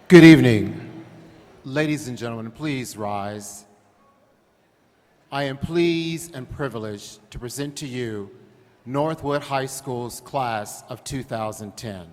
Good evening. Ladies and gentlemen, please rise. I am pleased and privileged to present to you Northwood High School's class of 2010.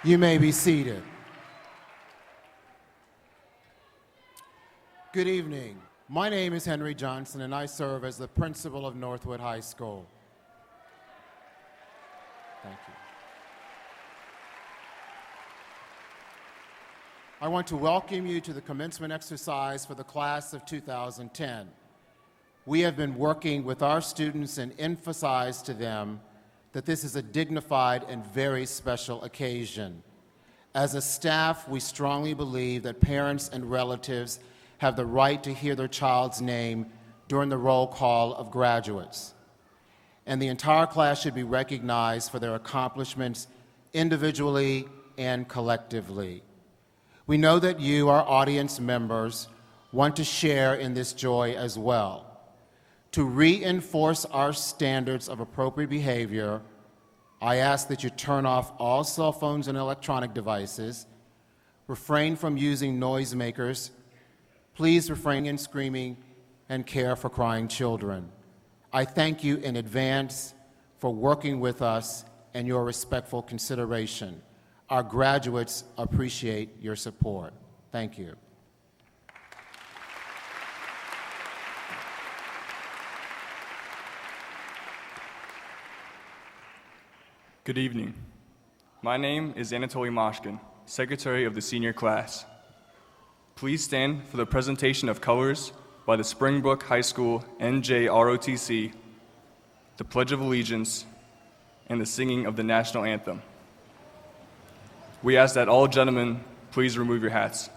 You may be seated. Good evening. My name is Henry Johnson, and I serve as the principal of Northwood High School. Thank you. I want to welcome you to the commencement exercise for the class of 2010. We have been working with our students and emphasized to them that this is a dignified and very special occasion. As a staff, we strongly believe that parents and relatives have the right to hear their child's name during the roll call of graduates. And the entire class should be recognized for their accomplishments individually and collectively. We know that you, our audience members, want to share in this joy as well. To reinforce our standards of appropriate behavior, I ask that you turn off all cell phones and electronic devices, refrain from using noisemakers, please refrain from screaming, and care for crying children. I thank you in advance for working with us and your respectful consideration. Our graduates appreciate your support. Thank you. Good evening. My name is Anatoly Moshkin, Secretary of the Senior Class. Please stand for the presentation of colors by the Springbrook High School NJROTC, the Pledge of Allegiance, and the singing of the National Anthem. We ask that all gentlemen please remove your hats.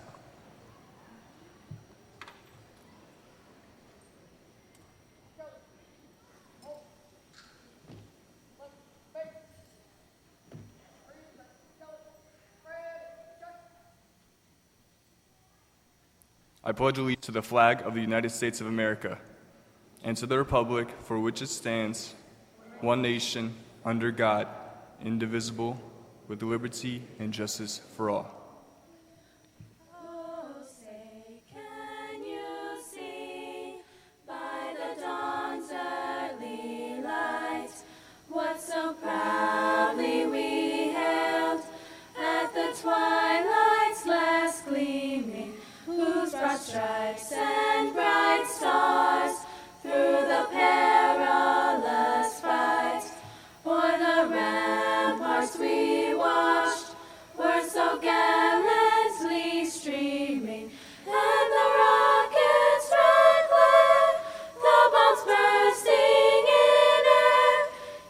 I pledge allegiance to the flag of the United States of America and to the republic for which it stands, one nation, under God, indivisible, with liberty and justice for all. Oh, say, can you see by the dawn's early light what so proudly we hailed at the twilight's last gleaming, whose broad stripes and bright stars through the perilous fight o'er the ramparts we watched were so gallantly streaming, and the rocket's red glare, the bombs bursting in air,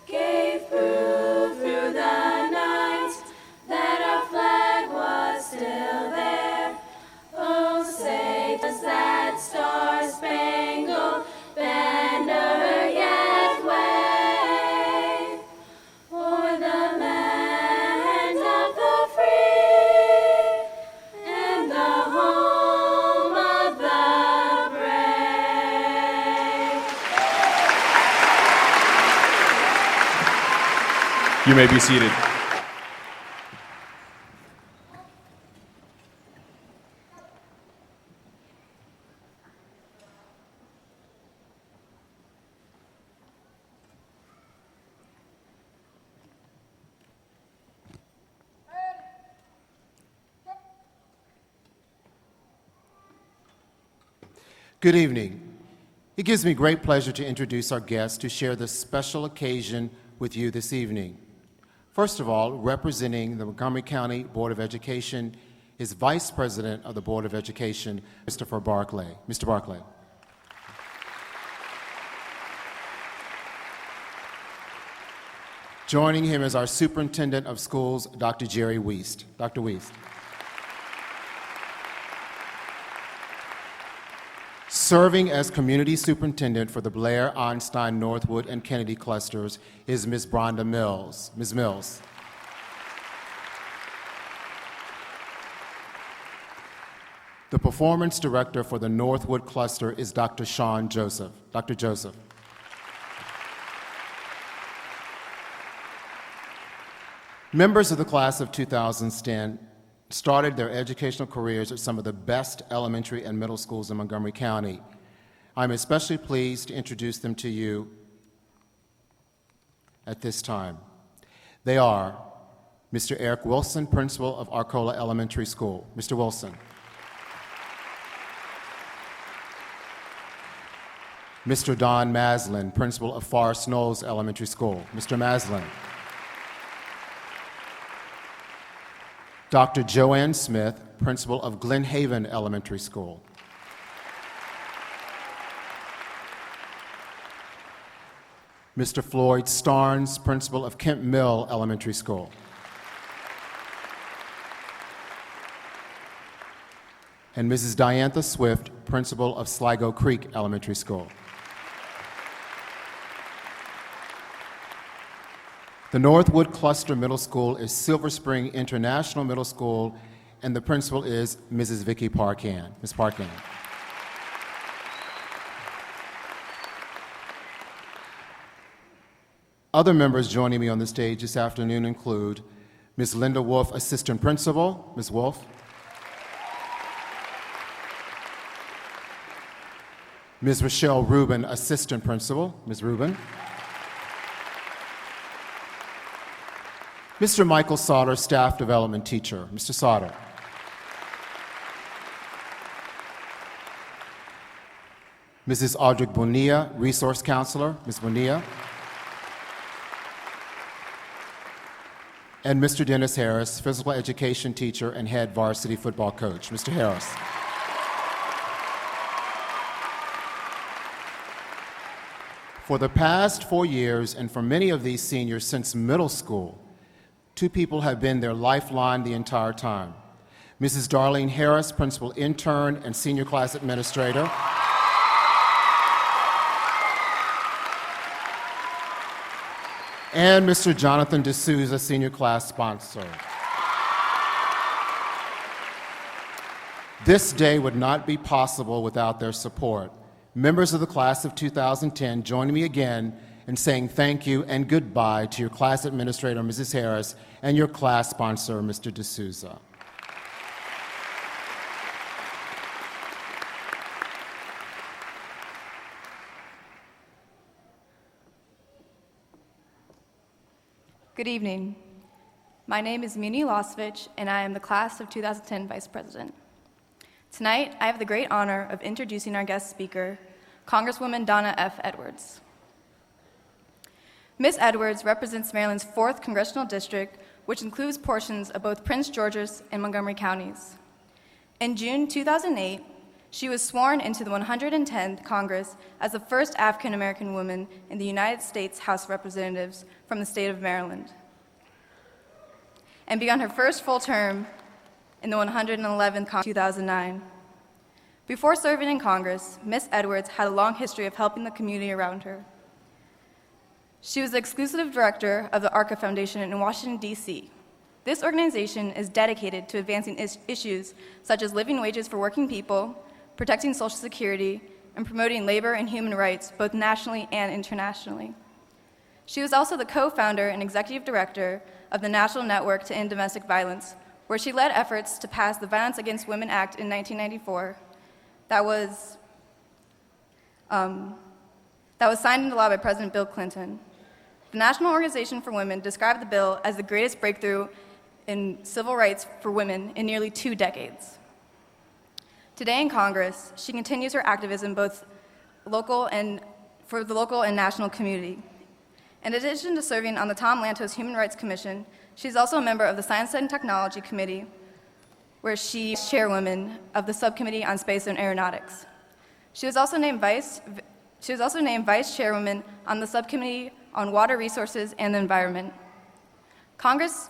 gave proof through the night that our flag was still there. Oh, say, does that star-spangled banner yet wave o'er the land of the free and the home of the brave? You may be seated. Good evening. It gives me great pleasure to introduce our guests to share this special occasion with you this evening. First of all, representing the Montgomery County Board of Education is Vice President of the Board of Education, Christopher Barclay. Mr. Barclay. Joining him is our Superintendent of Schools, Dr. Jerry Wiest. Dr. Wiest. Serving as Community Superintendent for the Blair, Einstein, Northwood, and Kennedy clusters is Ms. Bronda Mills. Ms. Mills. The Performance Director for the Northwood cluster is Dr. Sean Joseph. Dr. Joseph. Members of the class of 2010 started their educational careers at some of the best elementary and middle schools in Montgomery County. I'm especially pleased to introduce them to you at this time. They are Mr. Eric Wilson, principal of Arcola Elementary School. Mr. Wilson. Mr. Don Maslin, principal of Forest Knolls Elementary School. Mr. Maslin. Dr. Joanne Smith, principal of Glen Haven Elementary School. Mr. Floyd Starnes, principal of Kemp Mill Elementary School. And Mrs. Diantha Swift, principal of Sligo Creek Elementary School. The Northwood Cluster Middle School is Silver Spring International Middle School, and the principal is Mrs. Vicki Parkan. Ms. Parkan. Other members joining me on the stage this afternoon include Ms. Linda Wolf, Assistant Principal. Ms. Wolf. Ms. Rochelle Rubin, Assistant Principal. Ms. Rubin. Mr. Michael Sauter, Staff Development Teacher. Mr. Sauter. Mrs. Audrey Bonilla, Resource Counselor. Ms. Bonilla. And Mr. Dennis Harris, Physical Education Teacher and Head Varsity Football Coach. Mr. Harris. For the past 4 years, and for many of these seniors since middle school, 2 people have been their lifeline the entire time. Mrs. Darlene Harris, Principal Intern and Senior Class Administrator. And Mr. Jonathan D'Souza, Senior Class Sponsor. This day would not be possible without their support. Members of the class of 2010, join me again in saying thank you and goodbye to your class administrator, Mrs. Harris, and your class sponsor, Mr. D'Souza. Good evening. My name is Muni Losvich, and I am the class of 2010 Vice President. Tonight, I have the great honor of introducing our guest speaker, Congresswoman Donna F. Edwards. Ms. Edwards represents Maryland's 4th Congressional District, which includes portions of both Prince George's and Montgomery counties. In June 2008, she was sworn into the 110th Congress as the first African-American woman in the United States House of Representatives from the state of Maryland, and began her first full term in the 111th Congress in 2009. Before serving in Congress, Ms. Edwards had a long history of helping the community around her. She was the exclusive director of the ARCA Foundation in Washington, D.C. This organization is dedicated to advancing issues such as living wages for working people, protecting Social Security, and promoting labor and human rights both nationally and internationally. She was also the co-founder and executive director of the National Network to End Domestic Violence, where she led efforts to pass the Violence Against Women Act in 1994 that was signed into law by President Bill Clinton. The National Organization for Women described the bill as the greatest breakthrough in civil rights for women in nearly 2 decades. Today in Congress, she continues her activism both for the local and national community. In addition to serving on the Tom Lantos Human Rights Commission, she's also a member of the Science and Technology Committee, where she is chairwoman of the Subcommittee on Space and Aeronautics. She was also named vice chairwoman on the Subcommittee on Water Resources and the Environment. Congresswoman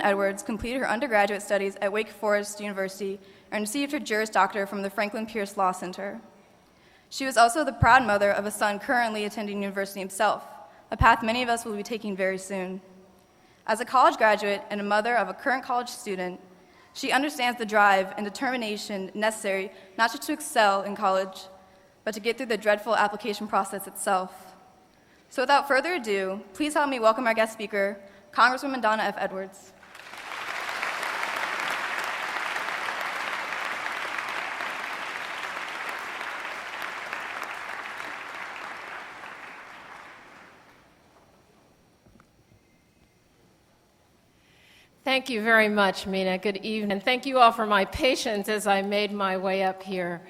Edwards completed her undergraduate studies at Wake Forest University and received her Juris Doctor from the Franklin Pierce Law Center. She was also the proud mother of a son currently attending university himself, a path many of us will be taking very soon. As a college graduate and a mother of a current college student, she understands the drive and determination necessary not just to excel in college, but to get through the dreadful application process itself. So without further ado, please help me welcome our guest speaker, Congresswoman Donna F. Edwards. Thank you very much, Mina. Good evening. Thank you all for my patience as I made my way up here.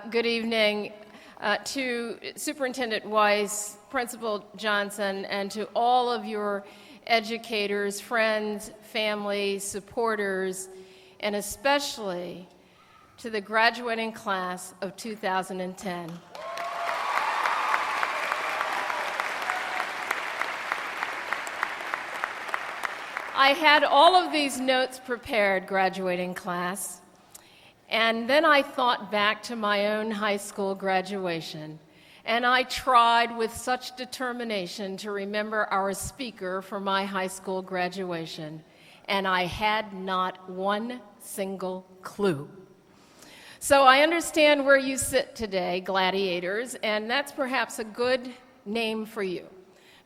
Good evening to Superintendent Weiss, Principal Johnson, and to all of your educators, friends, family, supporters, and especially to the graduating class of 2010. I had all of these notes prepared, graduating class, and then I thought back to my own high school graduation, and I tried with such determination to remember our speaker for my high school graduation, and I had not one single clue. So I understand where you sit today, gladiators, and that's perhaps a good name for you,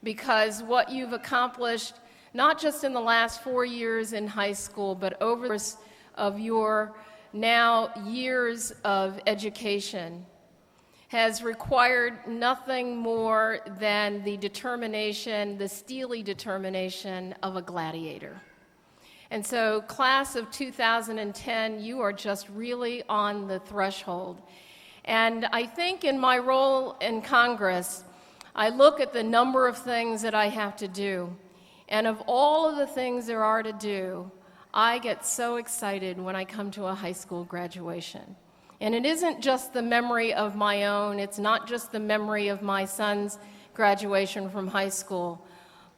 because what you've accomplished not just in the last 4 years in high school, but over the course of your now years of education has required nothing more than the determination, the steely determination of a gladiator. And so, class of 2010, you are just really on the threshold. And I think in my role in Congress, I look at the number of things that I have to do. And of all of the things there are to do, I get so excited when I come to a high school graduation. And it isn't just the memory of my own, it's not just the memory of my son's graduation from high school,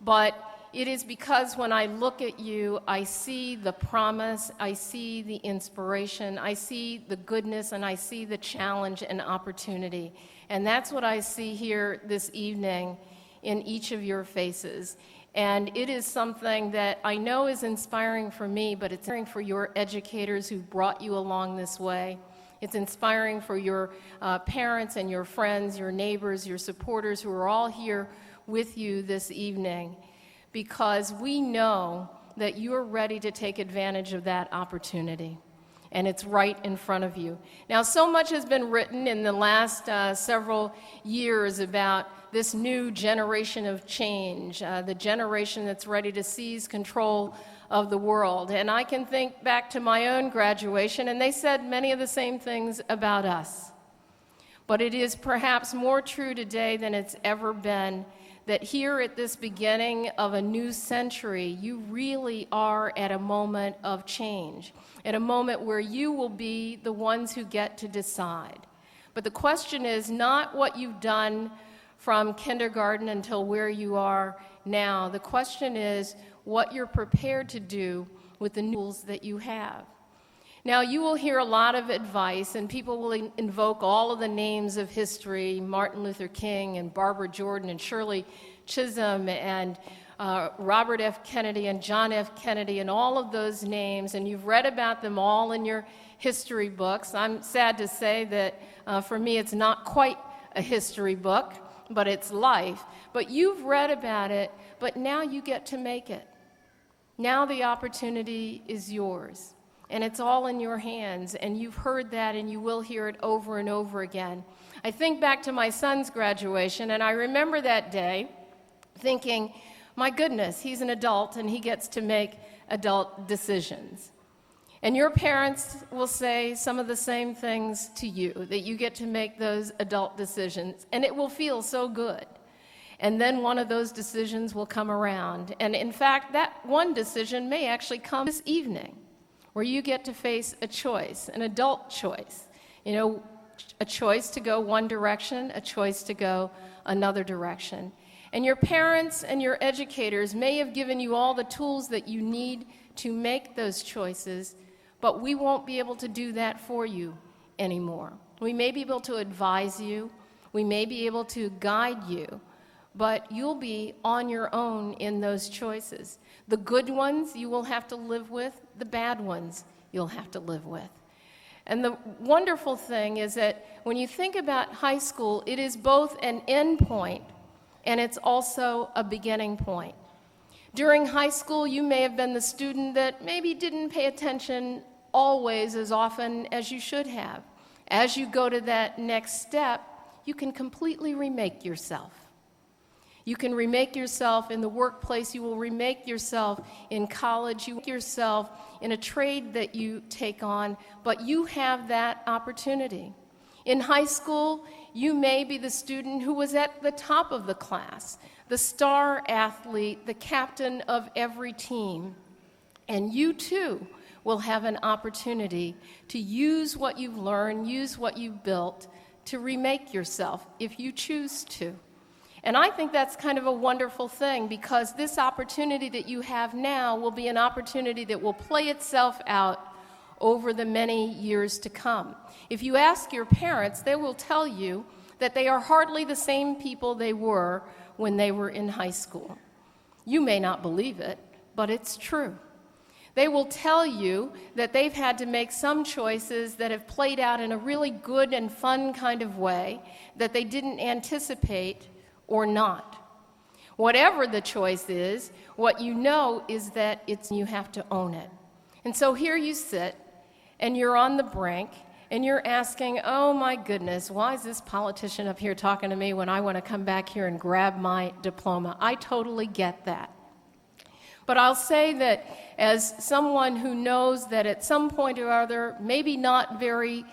but it is because when I look at you, I see the promise, I see the inspiration, I see the goodness, and I see the challenge and opportunity. And that's what I see here this evening in each of your faces. And it is something that I know is inspiring for me, but it's inspiring for your educators who brought you along this way. It's inspiring for your parents and your friends, your neighbors, your supporters who are all here with you this evening, because we know that you're ready to take advantage of that opportunity. And it's right in front of you. Now, so much has been written in the last several years about this new generation of change, the generation that's ready to seize control of the world. And I can think back to my own graduation, and they said many of the same things about us. But it is perhaps more true today than it's ever been that here at this beginning of a new century, you really are at a moment of change, at a moment where you will be the ones who get to decide. But the question is not what you've done from kindergarten until where you are now. The question is what you're prepared to do with the tools that you have. Now, you will hear a lot of advice, and people will invoke all of the names of history, Martin Luther King and Barbara Jordan and Shirley Chisholm and Robert F. Kennedy and John F. Kennedy and all of those names, and you've read about them all in your history books. I'm sad to say that for me it's not quite a history book, but it's life. But you've read about it, but now you get to make it. Now the opportunity is yours. And it's all in your hands, and you've heard that, and you will hear it over and over again. I think back to my son's graduation, and I remember that day thinking, my goodness, he's an adult, and he gets to make adult decisions. And your parents will say some of the same things to you, that you get to make those adult decisions, and it will feel so good. And then one of those decisions will come around. And in fact, that one decision may actually come this evening, where you get to face a choice, an adult choice. You know, a choice to go one direction, a choice to go another direction. And your parents and your educators may have given you all the tools that you need to make those choices, but we won't be able to do that for you anymore. We may be able to advise you, we may be able to guide you, but you'll be on your own in those choices. The good ones you will have to live with, the bad ones you'll have to live with. And the wonderful thing is that when you think about high school, it is both an end point and it's also a beginning point. During high school, you may have been the student that maybe didn't pay attention always as often as you should have. As you go to that next step, you can completely remake yourself. You can remake yourself in the workplace. You will remake yourself in college. You make yourself in a trade that you take on, but you have that opportunity. In high school, you may be the student who was at the top of the class, the star athlete, the captain of every team. And you too will have an opportunity to use what you've learned, use what you've built to remake yourself if you choose to. And I think that's kind of a wonderful thing, because this opportunity that you have now will be an opportunity that will play itself out over the many years to come. If you ask your parents, they will tell you that they are hardly the same people they were when they were in high school. You may not believe it, but it's true. They will tell you that they've had to make some choices that have played out in a really good and fun kind of way that they didn't anticipate or not. Whatever the choice is, what you know is that you have to own it. And so here you sit, and you're on the brink, and you're asking, oh my goodness, why is this politician up here talking to me when I want to come back here and grab my diploma? I totally get that. But I'll say that as someone who knows that at some point or other, maybe not very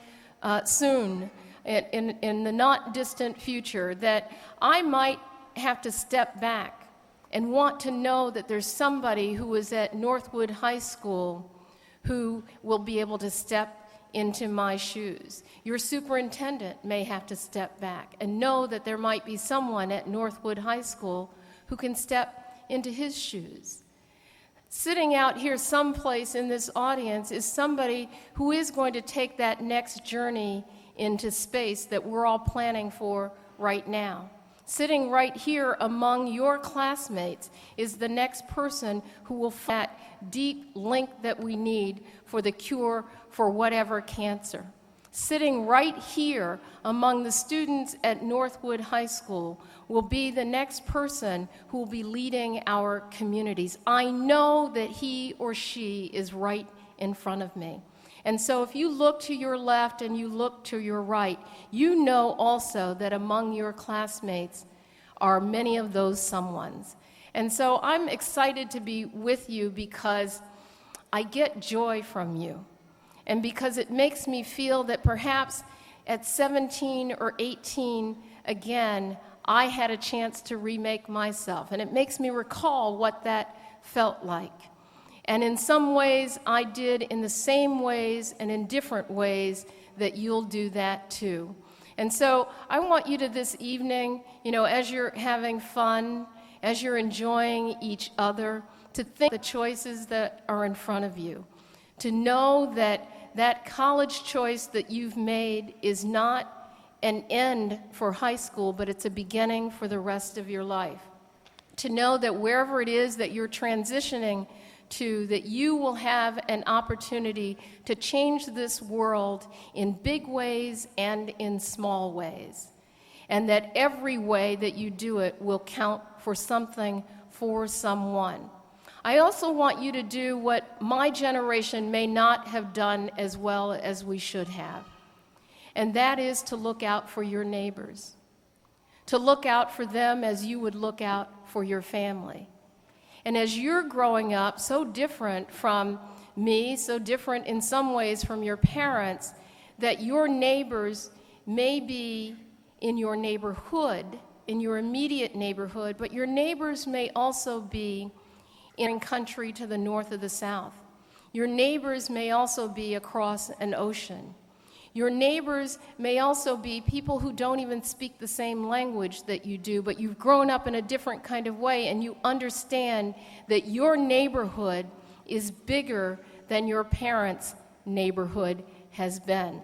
soon, in the not distant future, that I might have to step back and want to know that there's somebody who is at Northwood High School who will be able to step into my shoes. Your superintendent may have to step back and know that there might be someone at Northwood High School who can step into his shoes. Sitting out here someplace in this audience is somebody who is going to take that next journey into space that we're all planning for right now. Sitting right here among your classmates is the next person who will find that deep link that we need for the cure for whatever cancer. Sitting right here among the students at Northwood High School will be the next person who will be leading our communities. I know that he or she is right in front of me. And so if you look to your left and you look to your right, you know also that among your classmates are many of those someones. And so I'm excited to be with you because I get joy from you. And because it makes me feel that perhaps at 17 or 18, again, I had a chance to remake myself. And it makes me recall what that felt like. And in some ways, I did in the same ways and in different ways that you'll do that too. And so I want you to this evening, as you're having fun, as you're enjoying each other, to think the choices that are in front of you. To know that that college choice that you've made is not an end for high school, but it's a beginning for the rest of your life. To know that wherever it is that you're transitioning to, that you will have an opportunity to change this world in big ways and in small ways. And that every way that you do it will count for something for someone. I also want you to do what my generation may not have done as well as we should have. And that is to look out for your neighbors. To look out for them as you would look out for your family. And as you're growing up, so different from me, so different in some ways from your parents, that your neighbors may be in your neighborhood, in your immediate neighborhood, but your neighbors may also be in a country to the north or the south. Your neighbors may also be across an ocean. Your neighbors may also be people who don't even speak the same language that you do, but you've grown up in a different kind of way, and you understand that your neighborhood is bigger than your parents' neighborhood has been,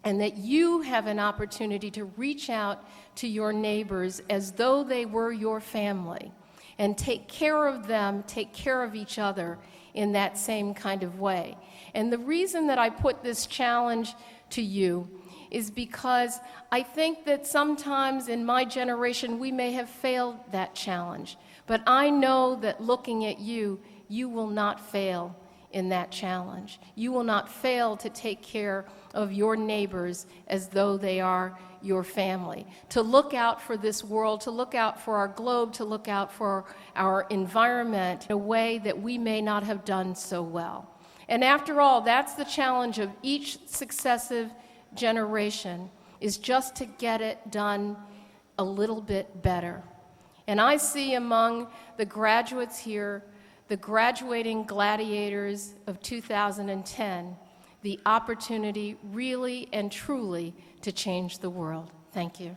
and that you have an opportunity to reach out to your neighbors as though they were your family, and take care of them, take care of each other in that same kind of way. And the reason that I put this challenge to you is because I think that sometimes in my generation we may have failed that challenge. But I know that looking at you, you will not fail in that challenge. You will not fail to take care of your neighbors as though they are your family. To look out for this world, to look out for our globe, to look out for our environment in a way that we may not have done so well. And after all, that's the challenge of each successive generation, is just to get it done a little bit better. And I see among the graduates here, the graduating gladiators of 2010, the opportunity really and truly to change the world. Thank you.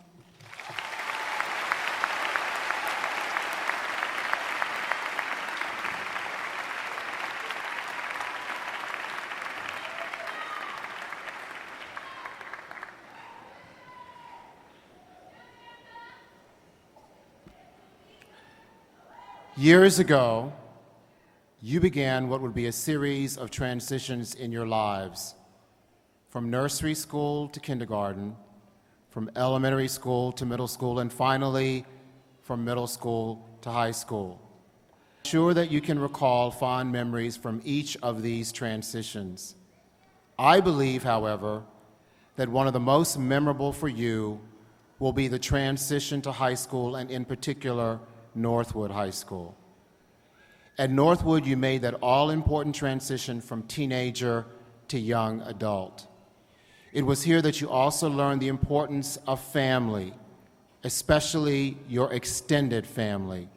Years ago, you began what would be a series of transitions in your lives, from nursery school to kindergarten, from elementary school to middle school, and finally, from middle school to high school. I'm sure that you can recall fond memories from each of these transitions. I believe, however, that one of the most memorable for you will be the transition to high school, and in particular, Northwood High School. At Northwood, you made that all-important transition from teenager to young adult. It was here that you also learned the importance of family, especially your extended family.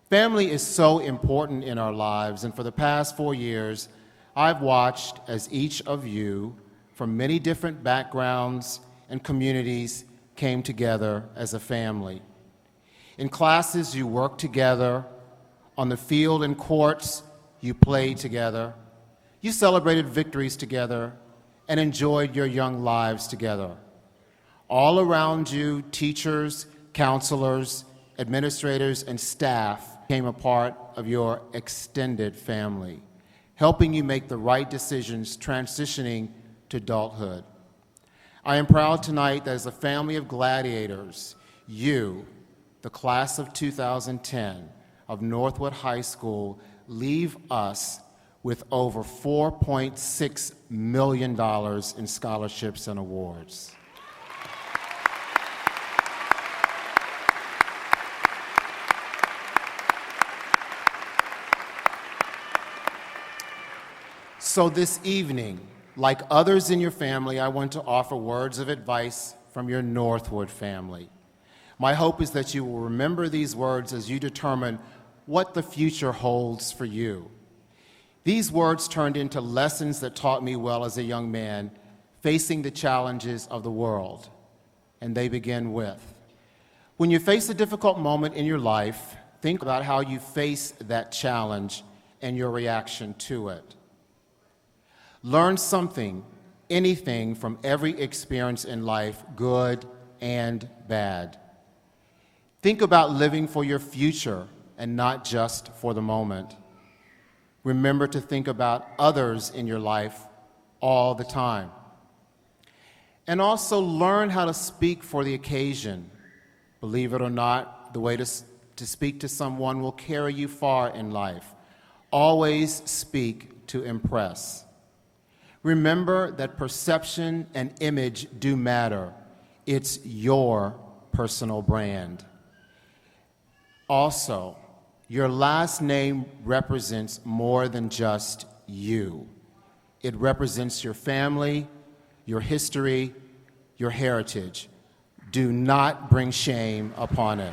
Family is so important in our lives, and for the past 4 years, I've watched as each of you, from many different backgrounds and communities, came together as a family. In classes, you worked together. On the field and courts, you played together. You celebrated victories together and enjoyed your young lives together. All around you, teachers, counselors, administrators, and staff became a part of your extended family, helping you make the right decisions transitioning to adulthood. I am proud tonight that as a family of gladiators, you, the class of 2010 of Northwood High School, leave us with over $4.6 million in scholarships and awards. So this evening, like others in your family, I want to offer words of advice from your Northwood family. My hope is that you will remember these words as you determine what the future holds for you. These words turned into lessons that taught me well as a young man facing the challenges of the world. And they begin with, when you face a difficult moment in your life, think about how you face that challenge and your reaction to it. Learn something, anything from every experience in life, good and bad. Think about living for your future and not just for the moment. Remember to think about others in your life all the time. And also learn how to speak for the occasion. Believe it or not, the way to speak to someone will carry you far in life. Always speak to impress. Remember that perception and image do matter. It's your personal brand. Also, your last name represents more than just you. It represents your family, your history, your heritage. Do not bring shame upon it.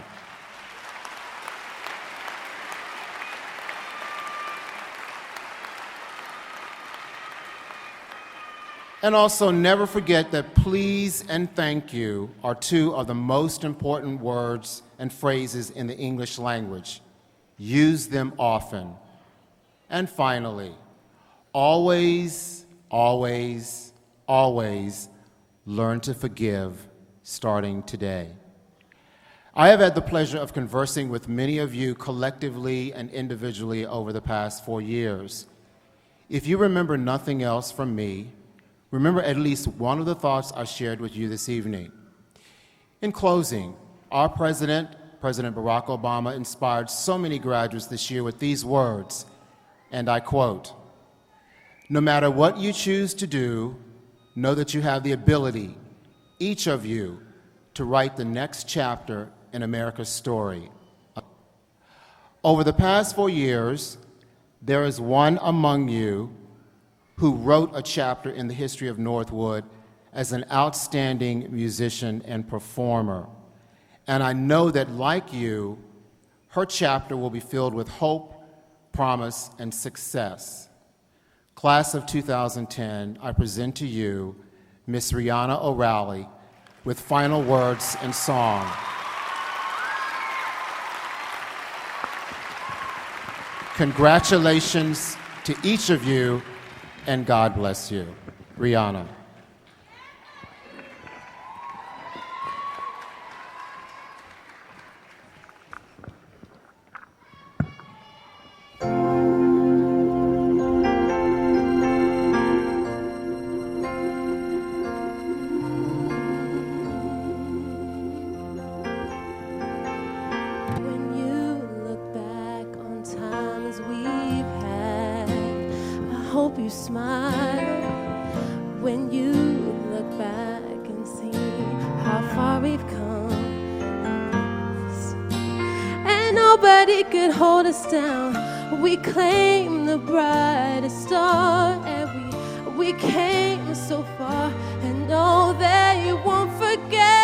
And also, never forget that please and thank you are two of the most important words and phrases in the English language. Use them often. And finally, always, always, always learn to forgive, starting today. I have had the pleasure of conversing with many of you collectively and individually over the past 4 years. If you remember nothing else from me, remember at least one of the thoughts I shared with you this evening. In closing, our President Barack Obama, inspired so many graduates this year with these words, and I quote, No matter what you choose to do, know that you have the ability, each of you, to write the next chapter in America's story. Over the past 4 years, there is one among you who wrote a chapter in the history of Northwood as an outstanding musician and performer. And I know that, like you, her chapter will be filled with hope, promise, and success. Class of 2010, I present to you Miss Rihanna O'Reilly with final words and song. Congratulations to each of you, and God bless you. Rihanna. When you look back on times we've had, I hope you smile. When you look back and see how far we've come, and nobody could hold us down. We claim the brightest star, and we came so far, and know that you won't forget.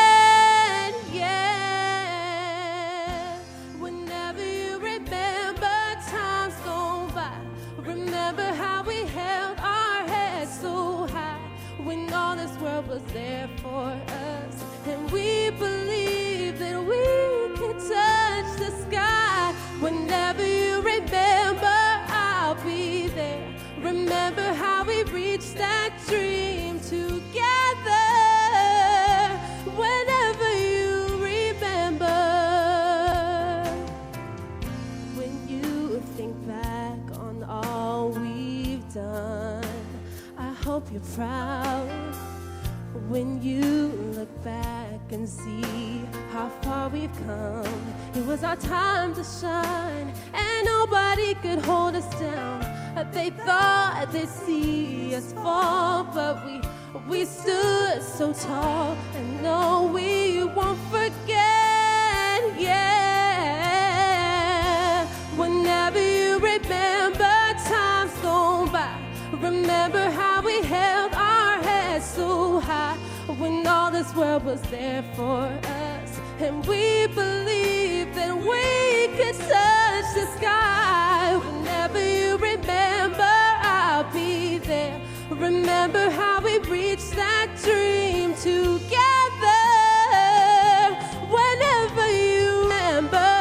Was there for us, and we believe that we can touch the sky. Whenever you remember, I'll be there. Remember how we reached that dream together. Whenever you remember, when you think back on all we've done, I hope you're proud. When you look back and see how far we've come, it was our time to shine, and nobody could hold us down. They thought they'd see us fall, but we stood so tall, and no, we won't forget. Yeah, whenever you remember times gone by, remember how we held our heads so high. When all this world was there for us, and we believed that we could touch the sky. Whenever you remember, I'll be there. Remember how we reached that dream together. Whenever you remember.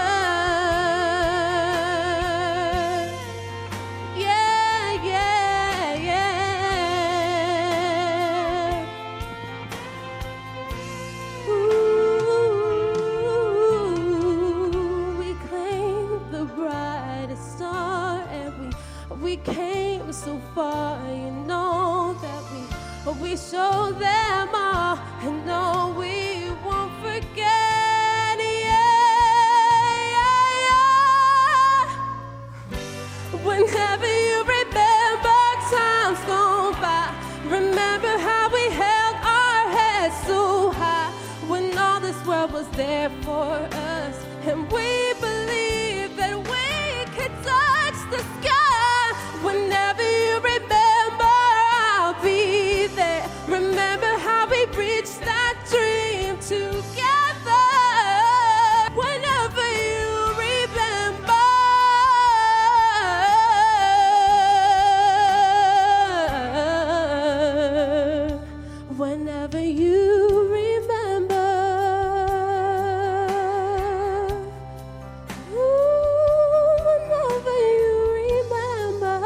We came so far, you know that we showed them all, and no, we won't forget. Yeah. Whenever you remember times gone by, remember how we held our heads so high. When all this world was there for us, and we believed that we could touch the sky. Whenever you remember, I'll be there. Remember how we reached that dream together. Whenever you remember, whenever you remember. Whenever you remember.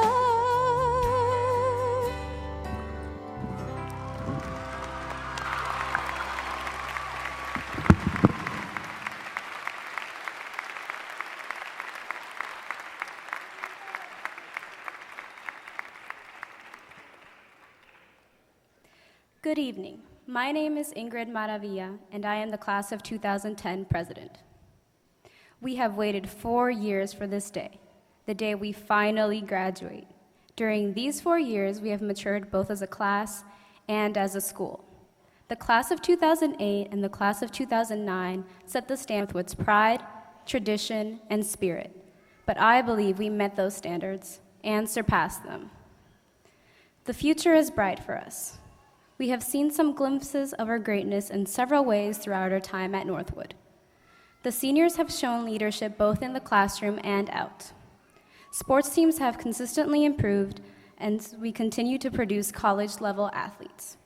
Good evening. My name is Ingrid Maravilla, and I am the class of 2010 president. We have waited 4 years for this day, the day we finally graduate. During these 4 years, we have matured both as a class and as a school. The class of 2008 and the class of 2009 set the standard with its pride, tradition, and spirit. But I believe we met those standards and surpassed them. The future is bright for us. We have seen some glimpses of our greatness in several ways throughout our time at Northwood. The seniors have shown leadership both in the classroom and out. Sports teams have consistently improved, and we continue to produce college-level athletes.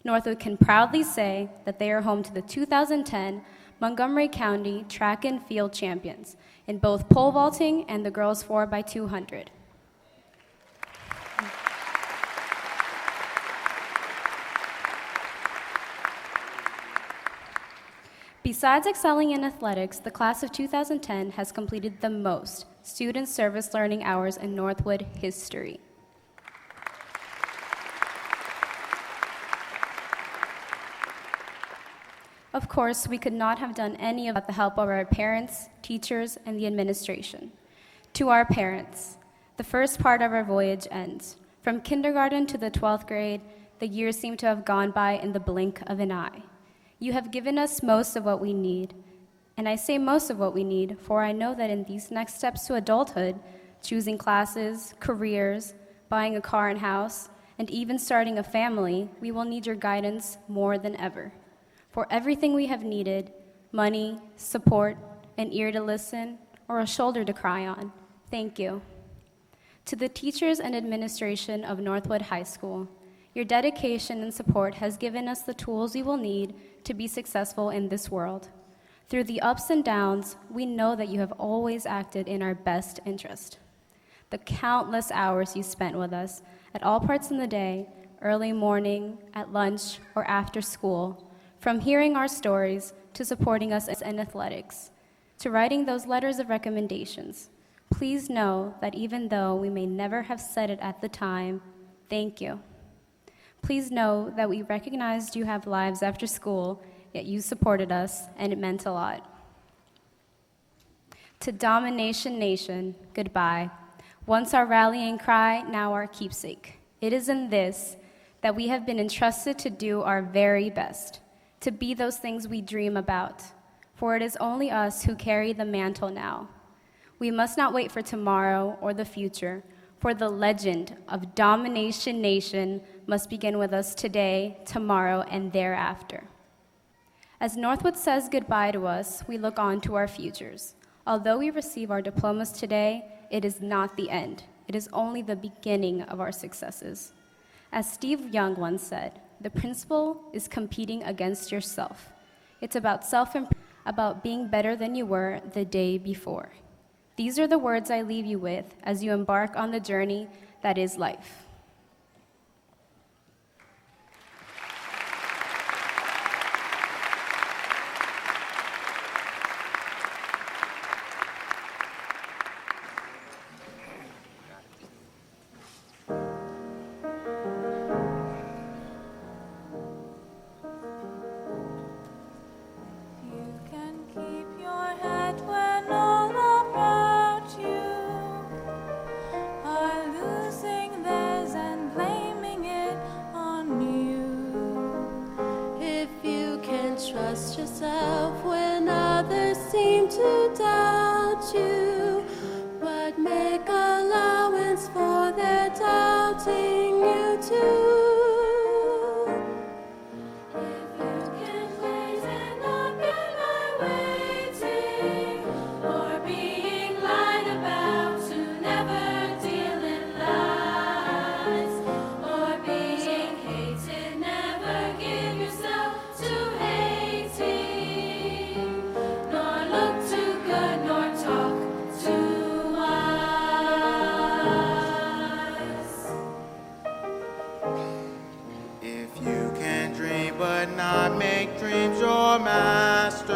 Northwood can proudly say that they are home to the 2010 Montgomery County Track and Field Champions in both pole vaulting and the girls 4x200. Besides excelling in athletics, the class of 2010 has completed the most student service learning hours in Northwood history. Of course, we could not have done any of that without the help of our parents, teachers, and the administration. To our parents, the first part of our voyage ends. From kindergarten to the 12th grade, the years seem to have gone by in the blink of an eye. You have given us most of what we need. And I say most of what we need, for I know that in these next steps to adulthood, choosing classes, careers, buying a car and house, and even starting a family, we will need your guidance more than ever. For everything we have needed, money, support, an ear to listen, or a shoulder to cry on, thank you. To the teachers and administration of Northwood High School, your dedication and support has given us the tools we will need to be successful in this world. Through the ups and downs, we know that you have always acted in our best interest. The countless hours you spent with us at all parts in the day, early morning, at lunch, or after school, from hearing our stories to supporting us in athletics, to writing those letters of recommendations, please know that even though we may never have said it at the time, thank you. Please know that we recognized you have lives after school, yet you supported us, and it meant a lot. To Domination Nation, goodbye. Once our rallying cry, now our keepsake. It is in this that we have been entrusted to do our very best, to be those things we dream about, for it is only us who carry the mantle now. We must not wait for tomorrow or the future, for the legend of Domination Nation must begin with us today, tomorrow, and thereafter. As Northwood says goodbye to us, we look on to our futures. Although we receive our diplomas today, it is not the end. It is only the beginning of our successes. As Steve Young once said, the principle is competing against yourself. It's about self-improvement, about being better than you were the day before. These are the words I leave you with as you embark on the journey that is life. Trust yourself when others seem to doubt you, but make allowance for their doubting you too. If you can wait and not get by waiting, or being lied about to never deal in lies, or being hated, never give yourself to hate. Not make dreams your master.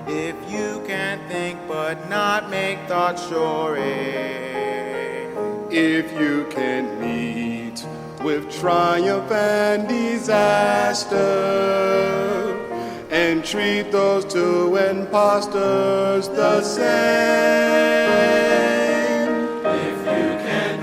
If you can think but not make thoughts your aim. If you can meet with triumph and disaster, and treat those two imposters the same. If you can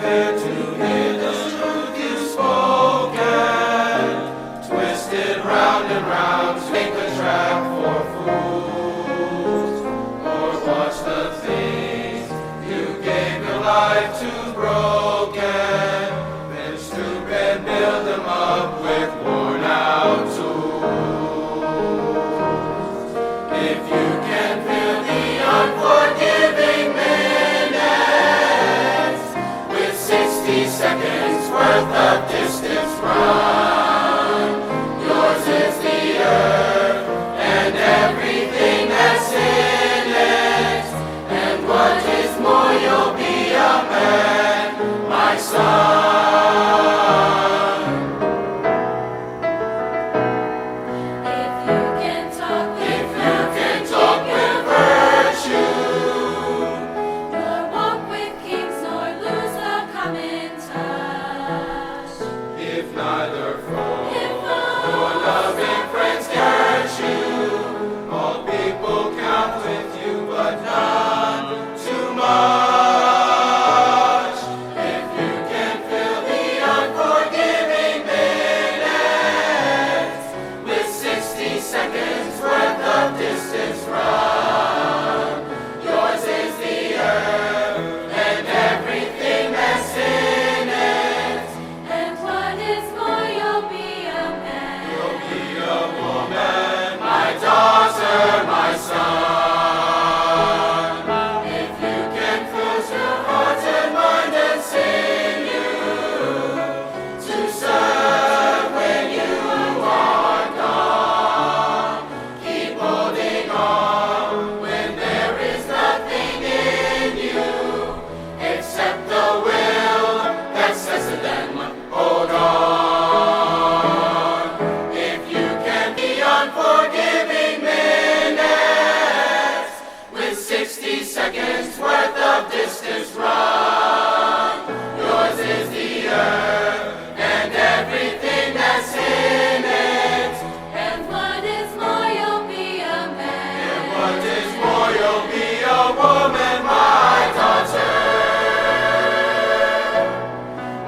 60 seconds worth of distance run. Yours is the earth and everything that's in it. And what is more, you'll be a man. And what is more, you'll be a woman, my daughter.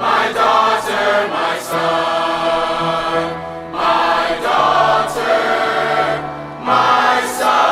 My daughter, my son. My daughter, my son.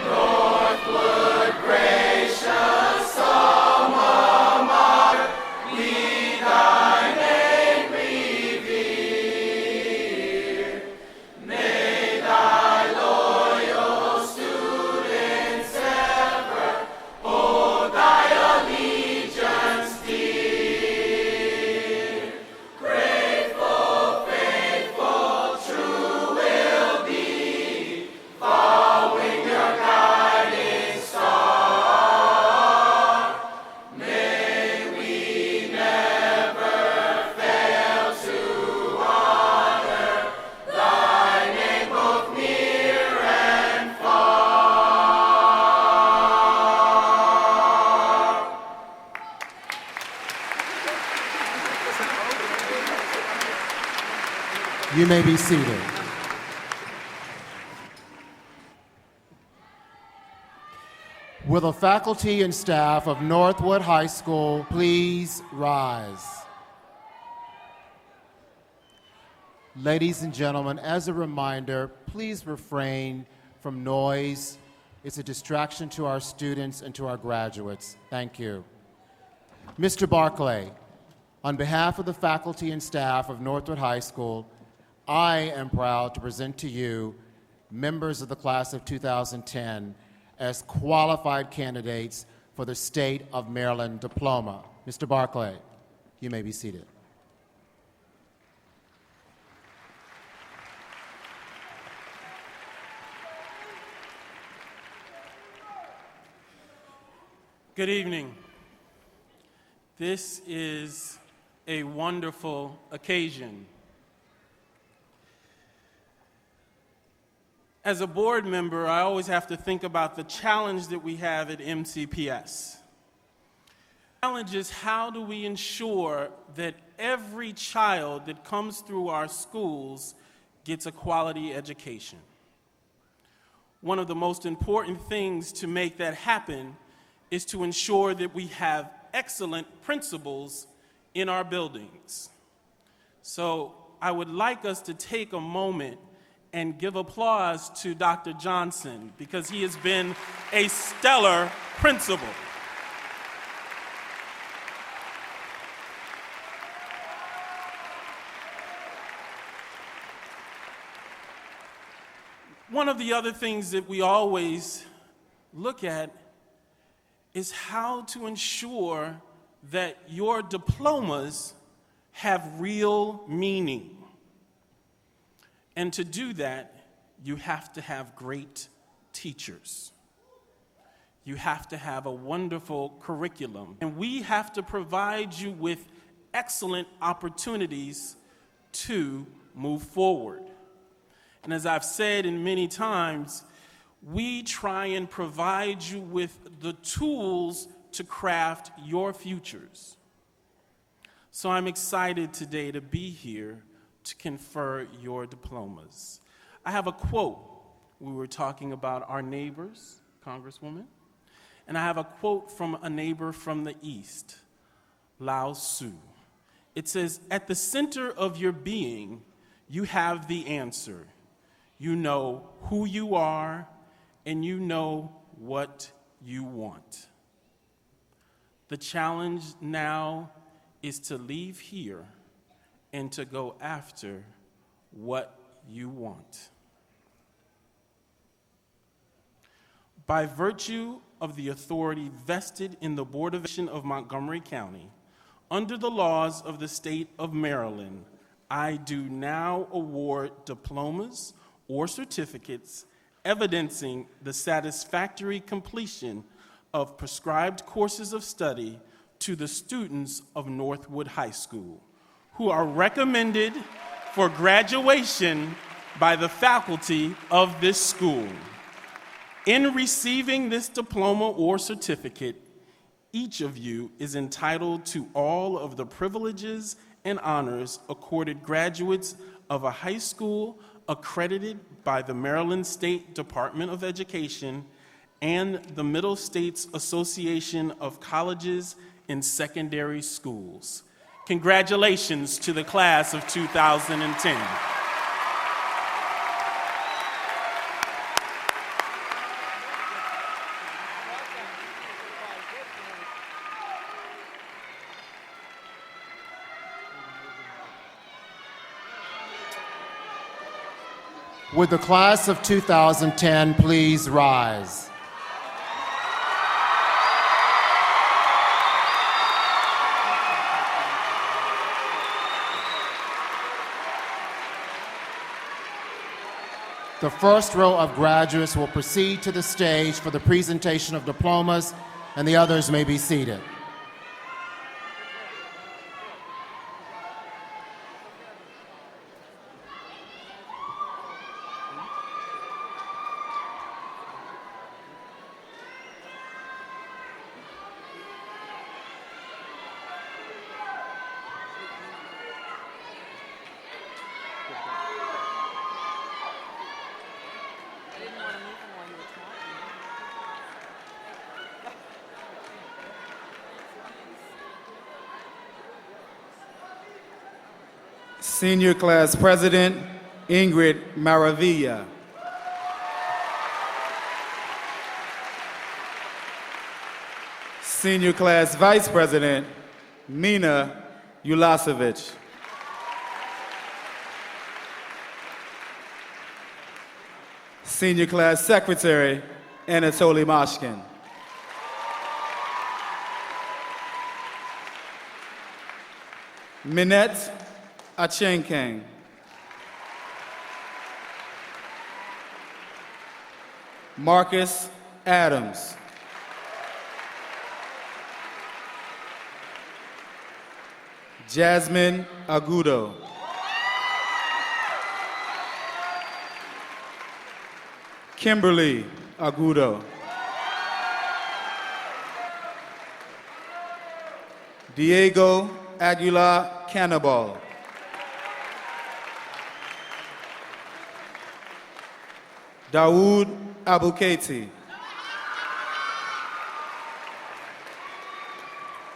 Northwood, gracious alma mater, we thy name revere. May thy loyal students ever hold thy allegiance dear. Grateful, faithful, true will be, following your guiding star. May we never fail to honor thy name both near and far. You may be seated. Will the faculty and staff of Northwood High School please rise? Ladies and gentlemen, as a reminder, please refrain from noise. It's a distraction to our students and to our graduates. Thank you. Mr. Barclay, on behalf of the faculty and staff of Northwood High School, I am proud to present to you members of the class of 2010 as qualified candidates for the State of Maryland diploma. Mr. Barclay, you may be seated. Good evening. This is a wonderful occasion. As a board member, I always have to think about the challenge that we have at MCPS. The challenge is, how do we ensure that every child that comes through our schools gets a quality education? One of the most important things to make that happen is to ensure that we have excellent principals in our buildings. So I would like us to take a moment and give applause to Dr. Johnson, because he has been a stellar principal. One of the other things that we always look at is how to ensure that your diplomas have real meaning. And to do that, you have to have great teachers. You have to have a wonderful curriculum. And we have to provide you with excellent opportunities to move forward. And as I've said in many times, we try and provide you with the tools to craft your futures. So I'm excited today to be here to confer your diplomas. I have a quote. We were talking about our neighbors, Congresswoman, and I have a quote from a neighbor from the East, Lao Tzu. It says, "At the center of your being, you have the answer. You know who you are, and you know what you want." The challenge now is to leave here and to go after what you want. By virtue of the authority vested in the Board of Education of Montgomery County, under the laws of the state of Maryland, I do now award diplomas or certificates evidencing the satisfactory completion of prescribed courses of study to the students of Northwood High School, who are recommended for graduation by the faculty of this school. In receiving this diploma or certificate, each of you is entitled to all of the privileges and honors accorded graduates of a high school accredited by the Maryland State Department of Education and the Middle States Association of Colleges and Secondary Schools. Congratulations to the class of 2010. Would the class of 2010 please rise? The first row of graduates will proceed to the stage for the presentation of diplomas, and the others may be seated. Senior Class President, Ingrid Maravilla. Senior Class Vice President, Mina Ulasevich. Senior Class Secretary, Anatoly Moshkin. Minette Achenkang. Marcus Adams. Jasmine Agudo. Kimberly Agudo. Diego Aguilar Cannibal. Dawood Abuketi.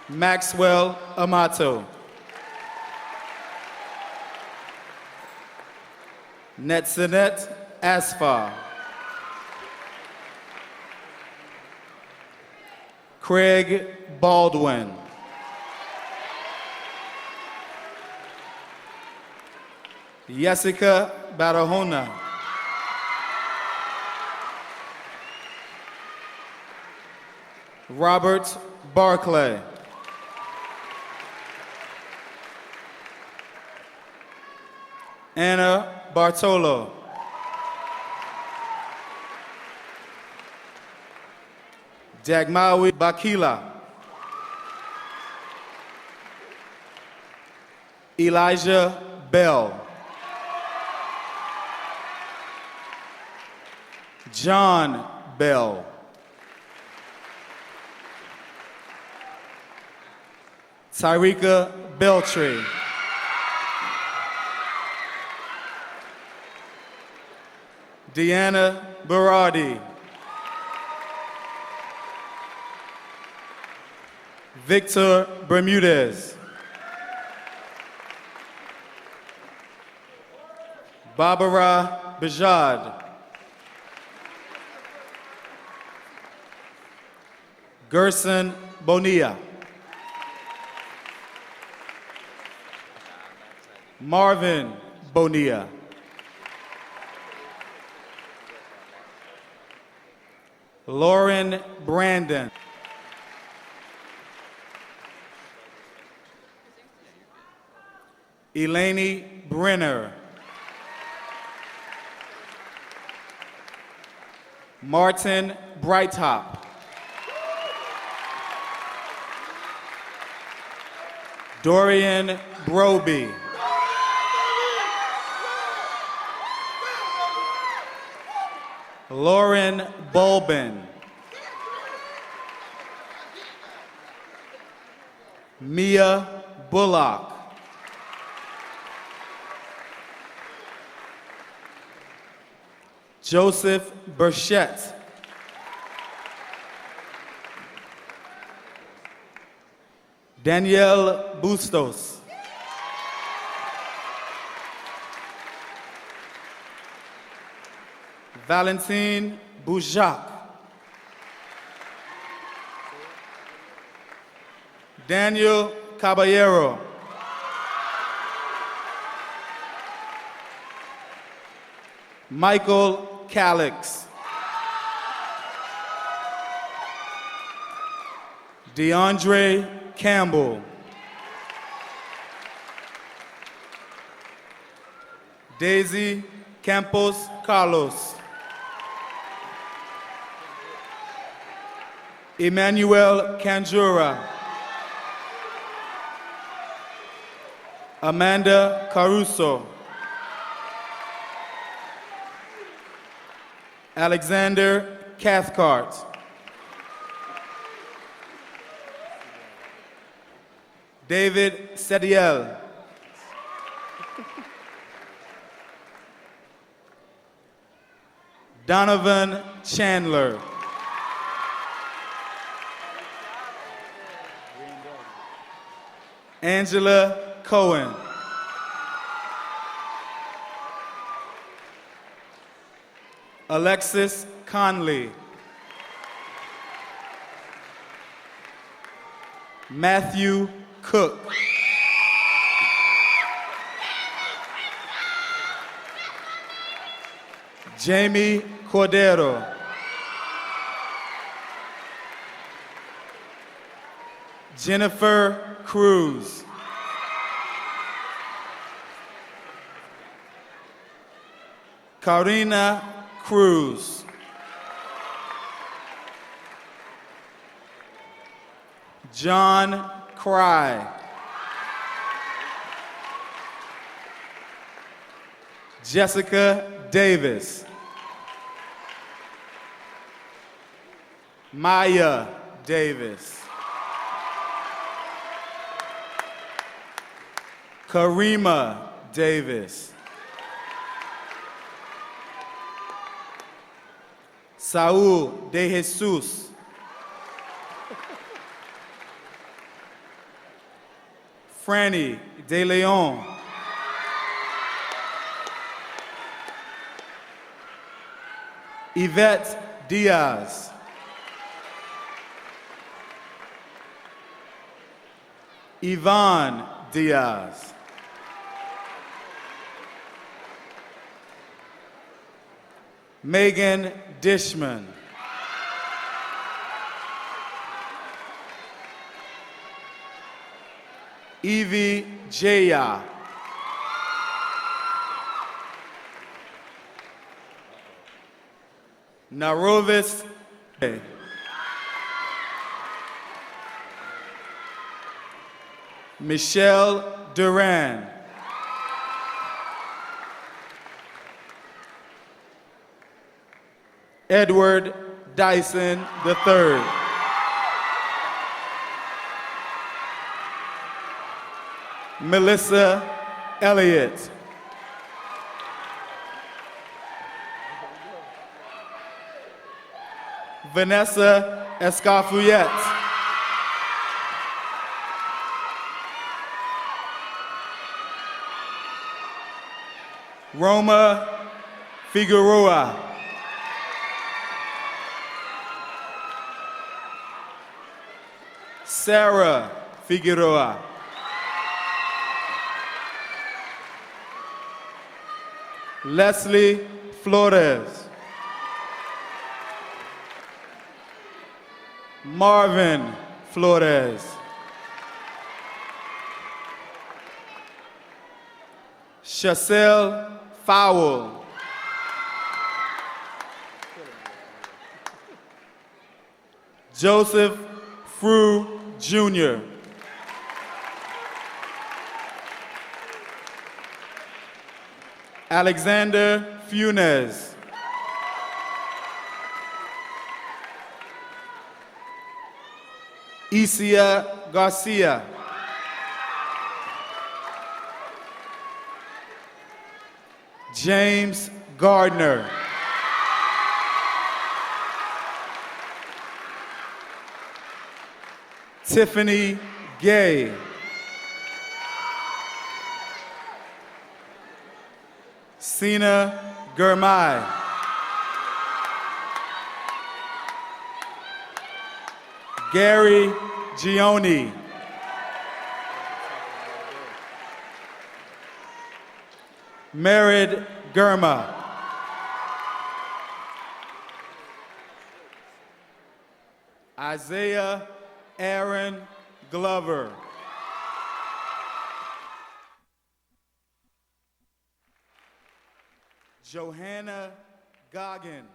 Maxwell Amato. Netzanet Asfar. Craig Baldwin. Jessica Barahona. Robert Barclay. Anna Bartolo. Dagmawi Bakila. Elijah Bell. John Bell. Tyrika Beltry. Deanna Baradi. Victor Bermudez. Barbara Bajad. Gerson Bonilla. Marvin Bonilla. Lauren Brandon. Eleni Brenner. Martin Brighttop. Dorian Broby. Lauren Bulbin. Mia Bullock. Joseph Burchett. Danielle Bustos. Valentine Boujac. Daniel Caballero. Michael Calix. DeAndre Campbell. Daisy Campos Carlos. Emmanuel Canjura. Amanda Caruso. Alexander Cathcart. David Sediel. Donovan Chandler. Angela Cohen. Alexis Conley. Matthew Cook. Jamie Cordero. Jennifer Cruz. Karina Cruz. John Cry. Jessica Davis. Maya Davis. Karima Davis. Saul de Jesus. Franny de Leon. Yvette Diaz. Yvonne Diaz. Megan Dishman. Evie Jaya. Narovis. Michelle Duran. Edward Dyson III. Melissa Elliott. Vanessa Escafuyet. Roma Figueroa. Sarah Figueroa. Leslie Flores. Marvin Flores. Chasel Fowle. Joseph Frew Jr. Alexander Funes. Isia Garcia. James Gardner. Tiffany Gay. Sina Gurmai. Gary Gioni. Merid Gurma. Isaiah Aaron Glover. Johanna Goggin.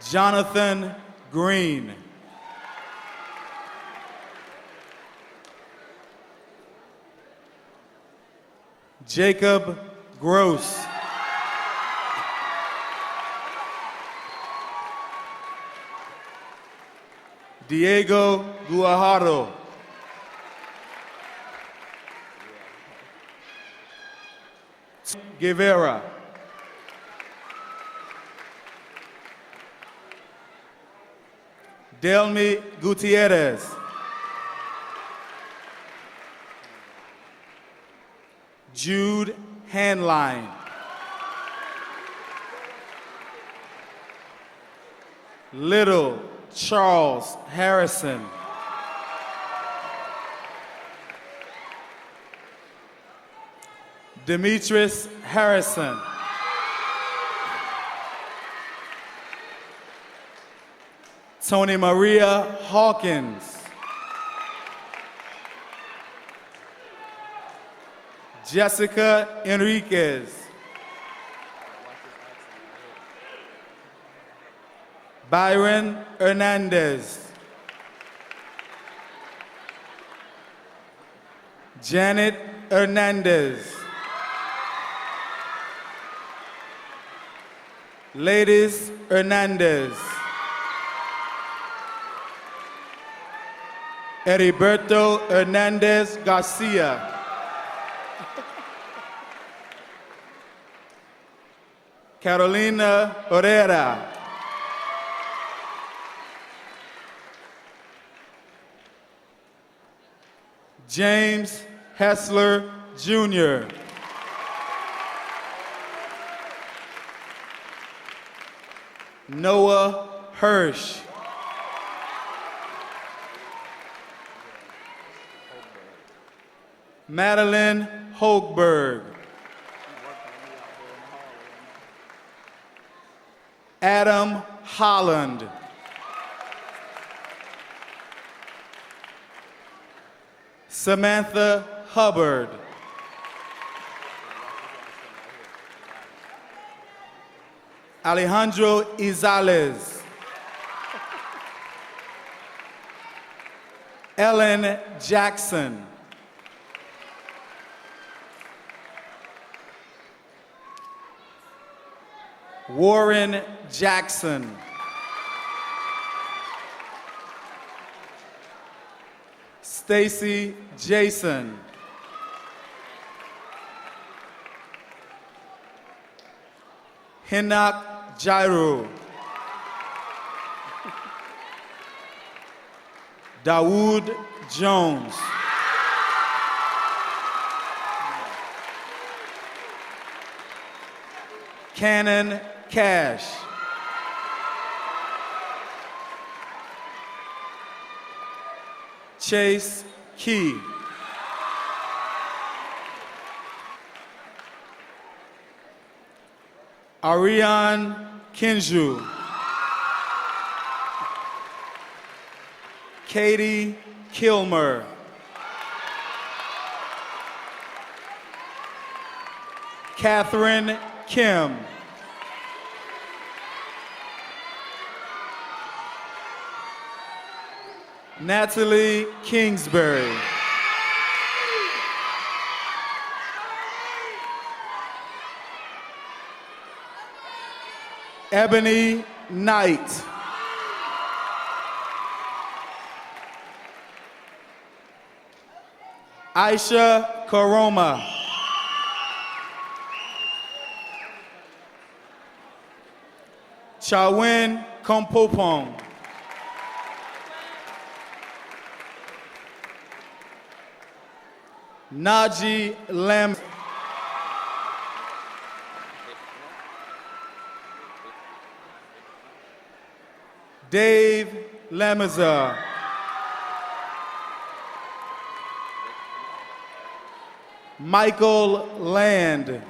Jonathan Green. Jacob Gross. Diego Guajardo. Guevara. Delmi Gutierrez. Jude Handline. Little Charles Harrison. Demetrius Harrison. Tony Maria Hawkins. Jessica Enriquez. Byron Hernandez. Janet Hernandez. Ladies Hernandez. Heriberto Hernandez Garcia. Carolina Herrera. James Hessler Jr. Noah Hirsch. Madeline Hochberg. Adam Holland. Samantha Hubbard. Alejandro Izales. Ellen Jackson. Warren Jackson. Stacy Jason. Hinak Jairu. Dawood Jones. Cannon Cash. Chase Key. Ariane Kinju. Katie Kilmer. Catherine Kim. Natalie Kingsbury. Ebony Knight. Aisha Koroma. Chawin Kompopong. Naji Lem. Dave Lemazar. Michael Land.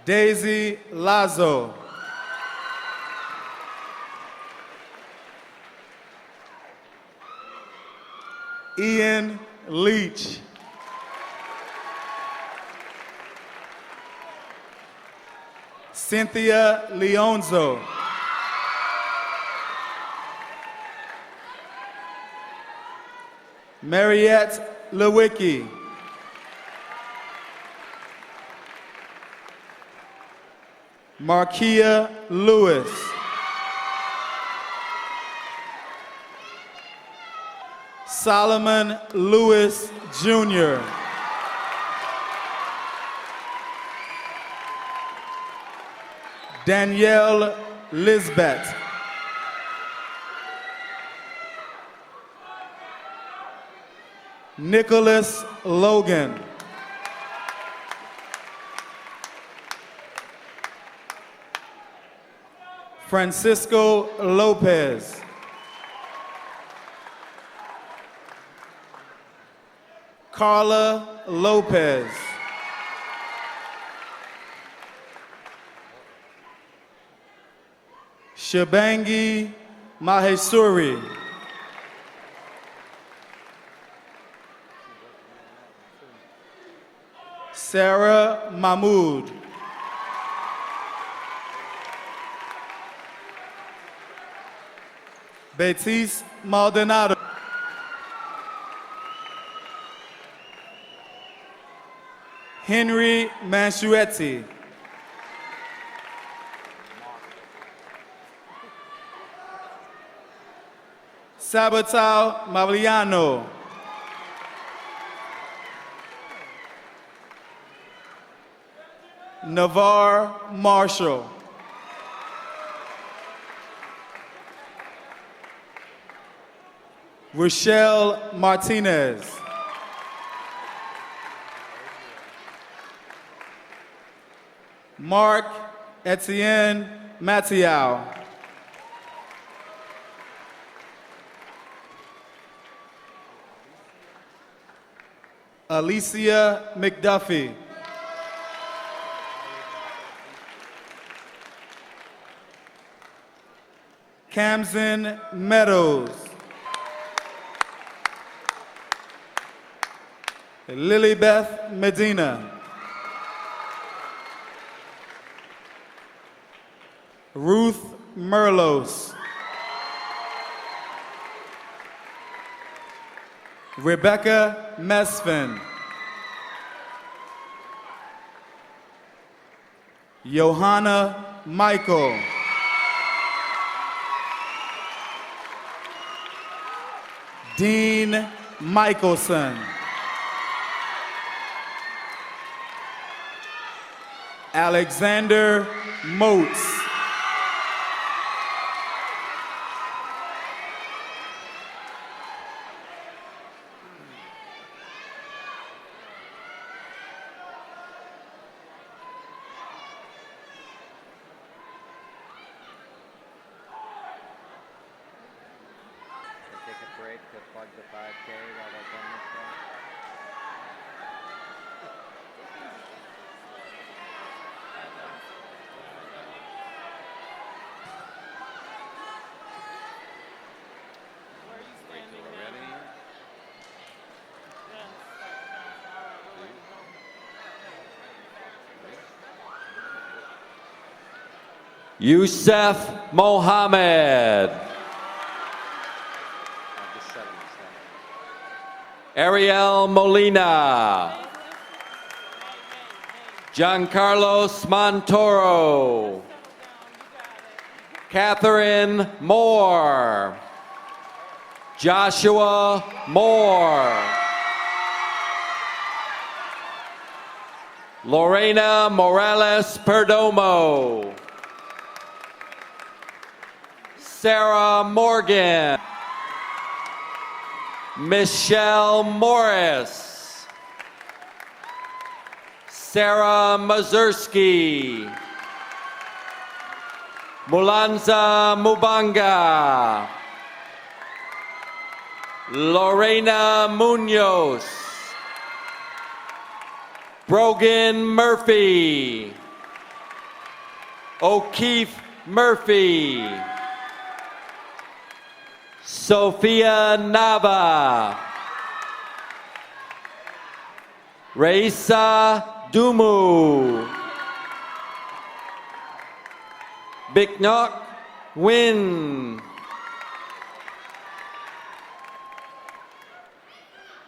Daisy Lazo. Ian Leach. Cynthia Leonzo. Mariette Lewicki. Markia Lewis. Solomon Lewis Jr. Danielle Lisbeth. Nicholas Logan. Francisco Lopez. Carla Lopez. Shabangi Mahesuri. Sarah Mahmood. Betis Maldonado. Henry Mansuetti. Sabatal Mavliano. Navar Marshall. Rochelle Martinez. Mark Etienne Matiao. Alicia McDuffie. Camden Meadows. Lilybeth Medina. Ruth Merlos. Rebecca Mesfin. Johanna Michael. Dean Michelson. Alexander Moats. Take a break to plug the 5K while they're done this thing. Youssef Mohammed. Ariel Molina. Giancarlos Montoro. Catherine Moore. Joshua Moore. Lorena Morales Perdomo. Sarah Morgan. Michelle Morris. Sarah Mazurski. Mulanza Mubanga. Lorena Munoz. Brogan Murphy. O'Keefe Murphy. Sophia Nava. Raisa Dumu. Biknok Win.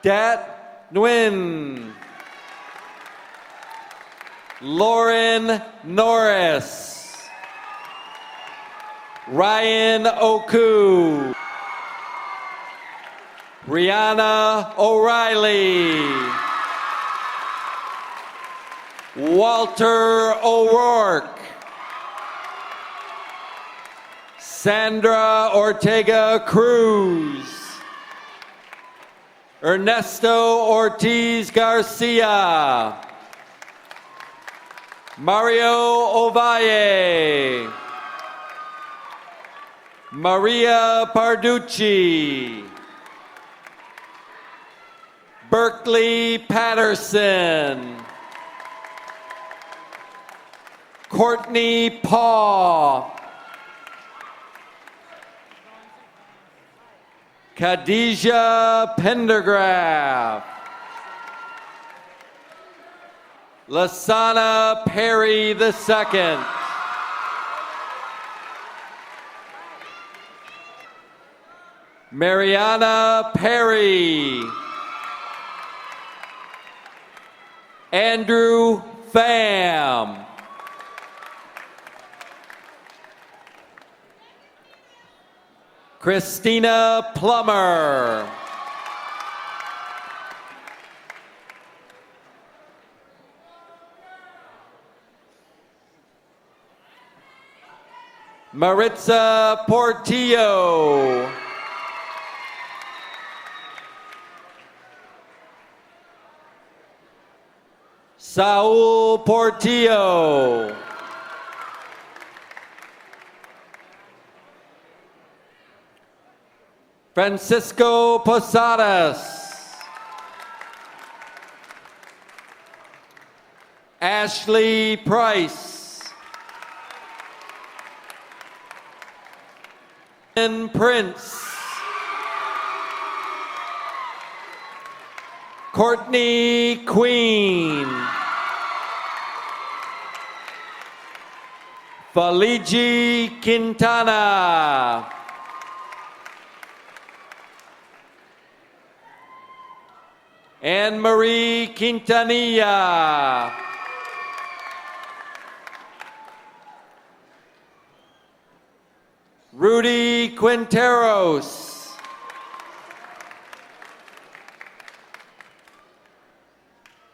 Dat Nguyen. Lauren Norris. Ryan Oku. Brianna O'Reilly. Walter O'Rourke. Sandra Ortega Cruz. Ernesto Ortiz Garcia. Mario Ovalle. Maria Parducci. Berkeley Patterson. Courtney Paw. Khadijah Pendergraph. Lasana Perry II. Mariana Perry. Andrew Pham. Christina Plummer. Maritza Portillo. Saul Portillo. Francisco Posadas. Ashley Price. Prince. Courtney Queen. Faliji Quintana. Anne-Marie Quintanilla. Rudy Quinteros.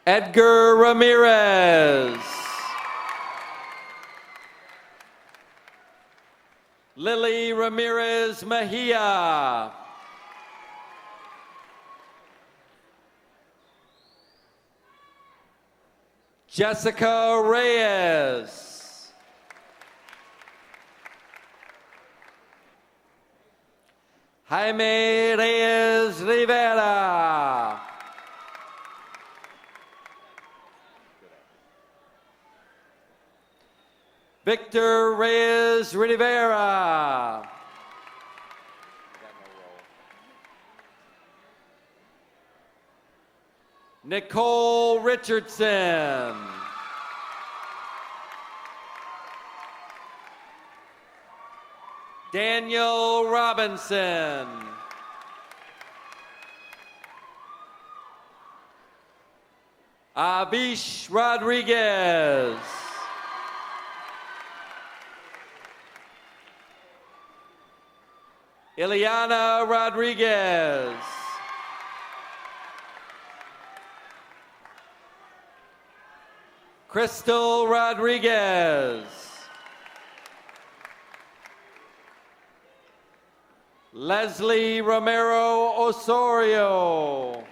Edgar Ramirez. Lily Ramirez Mejia. Jessica Reyes. Jaime Reyes Rivera. Victor Reyes Rivera. Nicole Richardson. Daniel Robinson. Avish Rodriguez. Ileana Rodriguez. Crystal Rodriguez. Leslie Romero Osorio.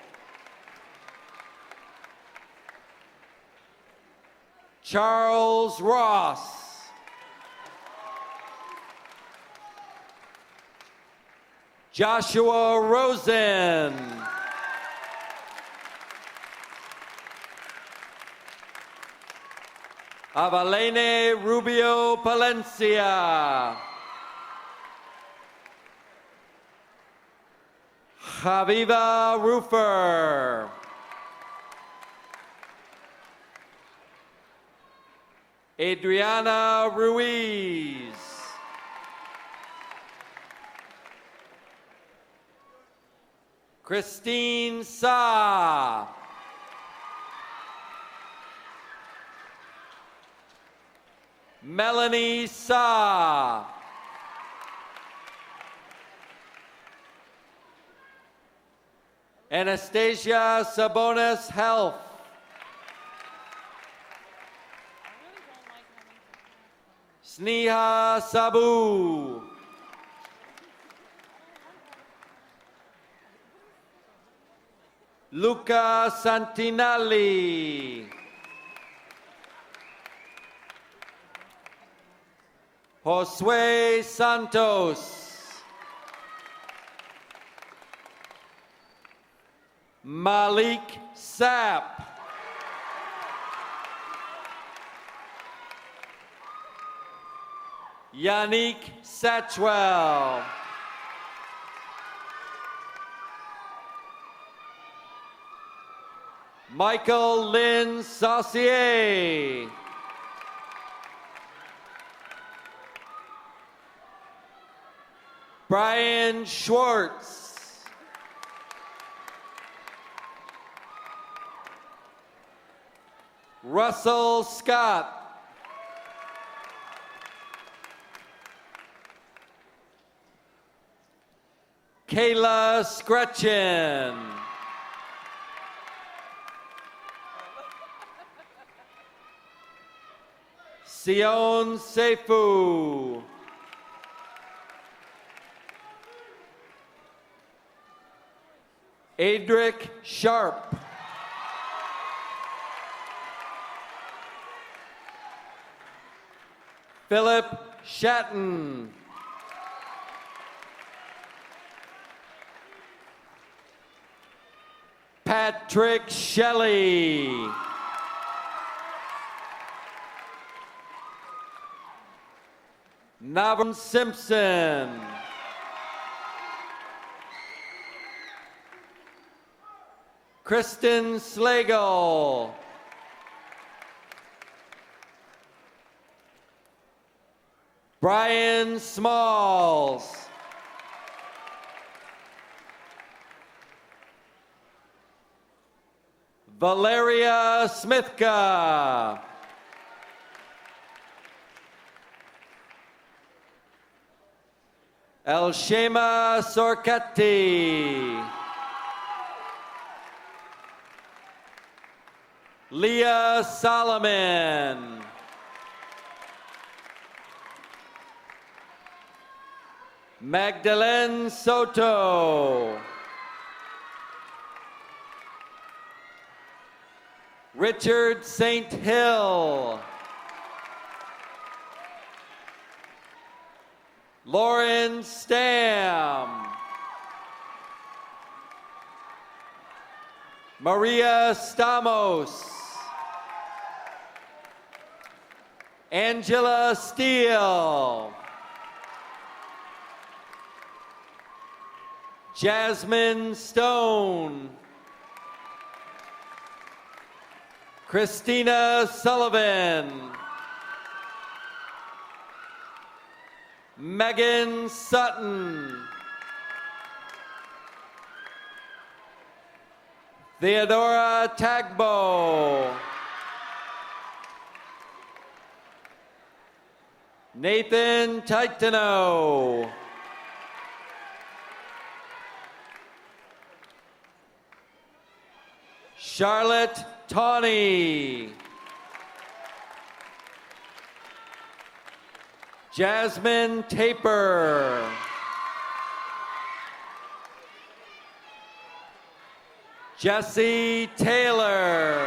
Charles Ross. Joshua Rosen. Avalene Rubio Palencia. Javiva Rufer. Adriana Ruiz. Christine Sa. Melanie Sa. Anastasia Sabonis Health. Sneha Sabu. Luca Santinelli. Josue Santos. Malik Sapp. Yannick Satchwell. Michael Lynn Saucier. Brian Schwartz. Russell Scott. Kayla Scretchen. Sion Seifu. Adric Sharp. Philip Shatton. Patrick Shelley. Navin Simpson. Kristen Slagle. Brian Smalls. Valeria Smithka. Elshema Sorkati. Leah Solomon. Magdalene Soto. Richard St. Hill. Lauren Stam. Maria Stamos. Angela Steele. Jasmine Stone. Christina Sullivan. Megan Sutton. Theodora Tagbo. Nathan Titano. Charlotte Tawney. Jasmine Taper. Jesse Taylor.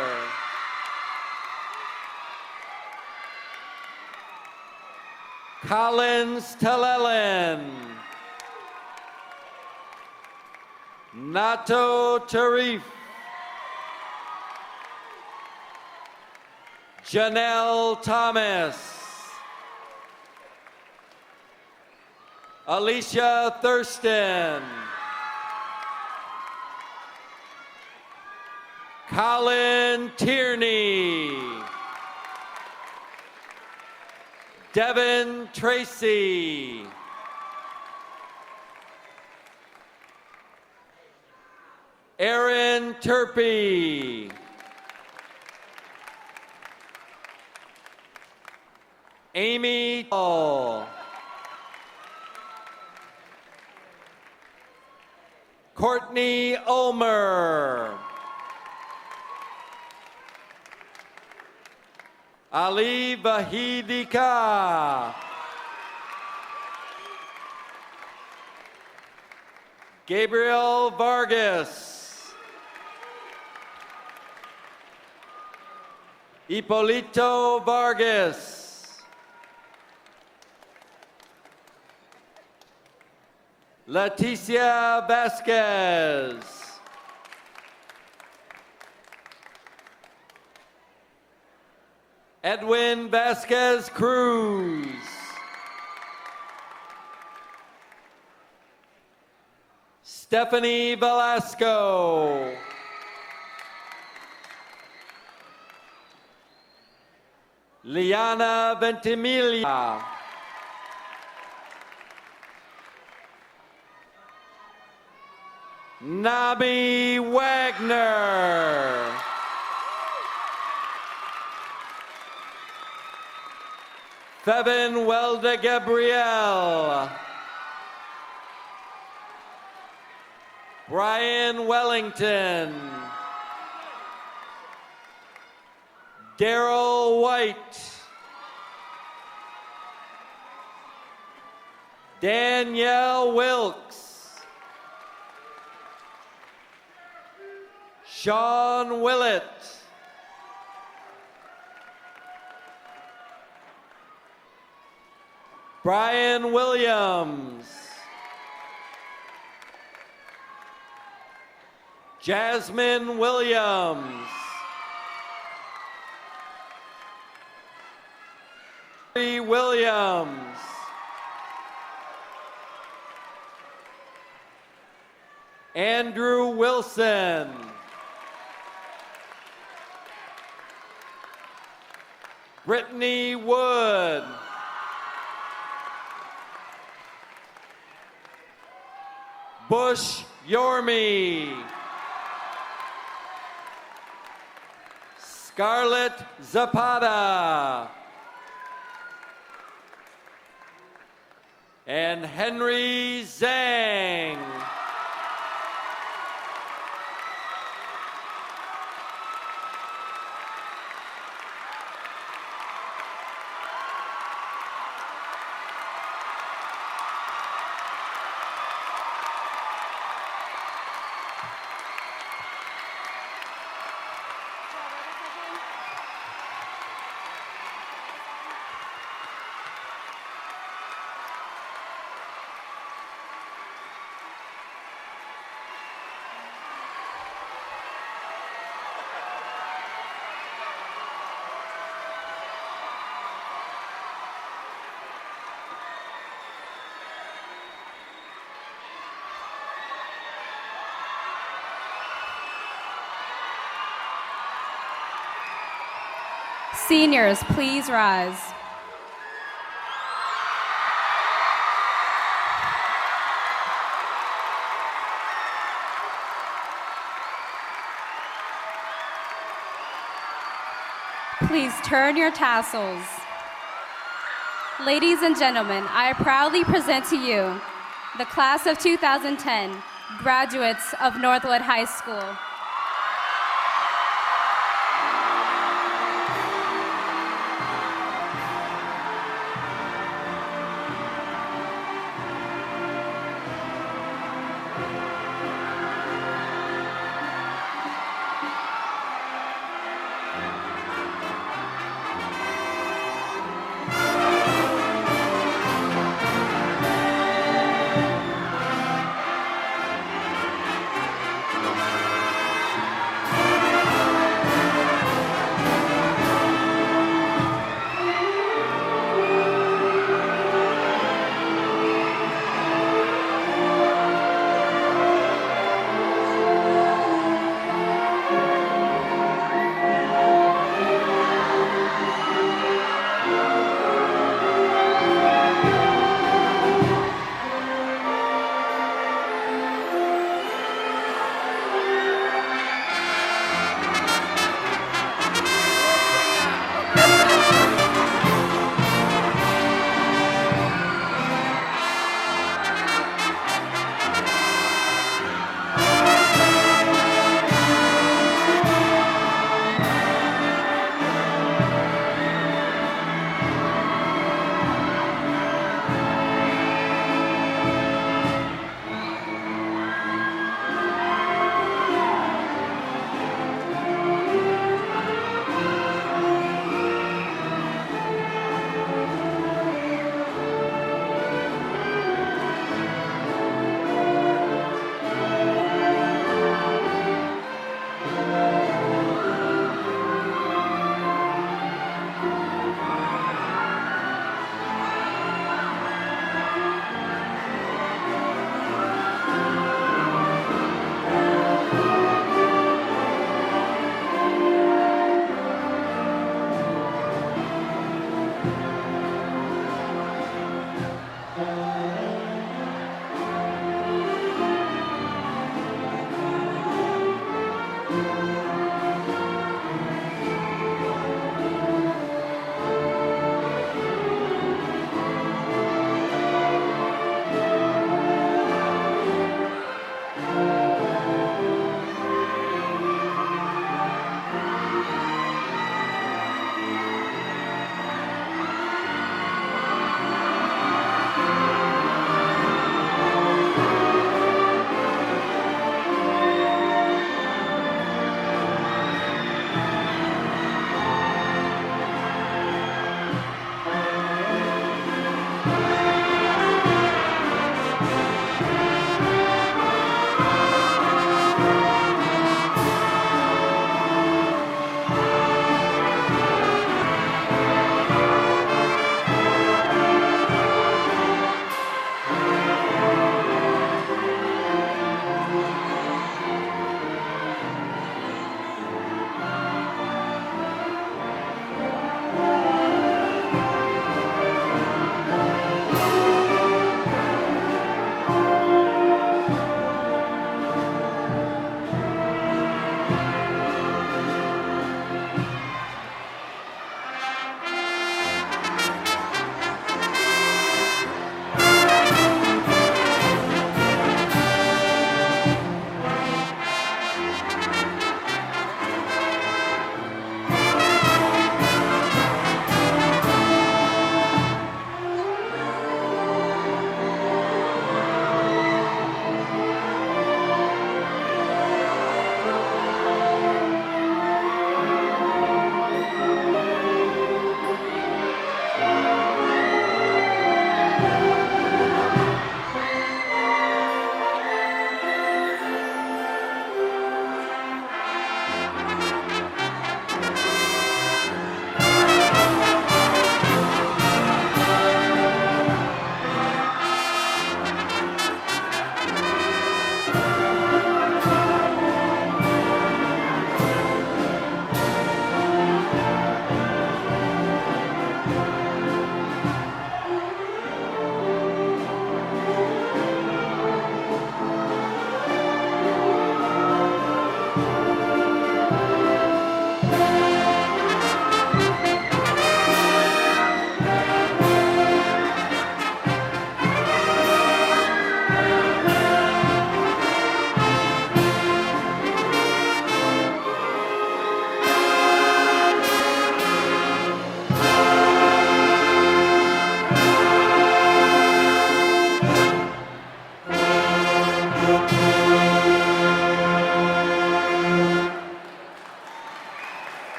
Collins Talelen. Nato Tarif. Janelle Thomas. Alicia Thurston. Colin Tierney. Devin Tracy. Aaron Turpey. Amy Hall. Courtney Ulmer. Ali Vahidika. Gabriel Vargas. Hipolito Vargas. Leticia Vasquez. Edwin Vasquez Cruz. Stephanie Velasco. Liana Ventimiglia. Nabi Wagner. Fevin Welda Gabrielle. Brian Wellington. Daryl White. Danielle Wilkes. Sean Willett. Brian Williams. Jasmine Williams. Mary Williams. Andrew Wilson. Brittany Wood. Bush Yormi. Scarlett Zapata. And Henry Zhang. Seniors, please rise. please turn your tassels. Ladies and gentlemen, I proudly present to you the class of 2010 graduates of Northwood High School.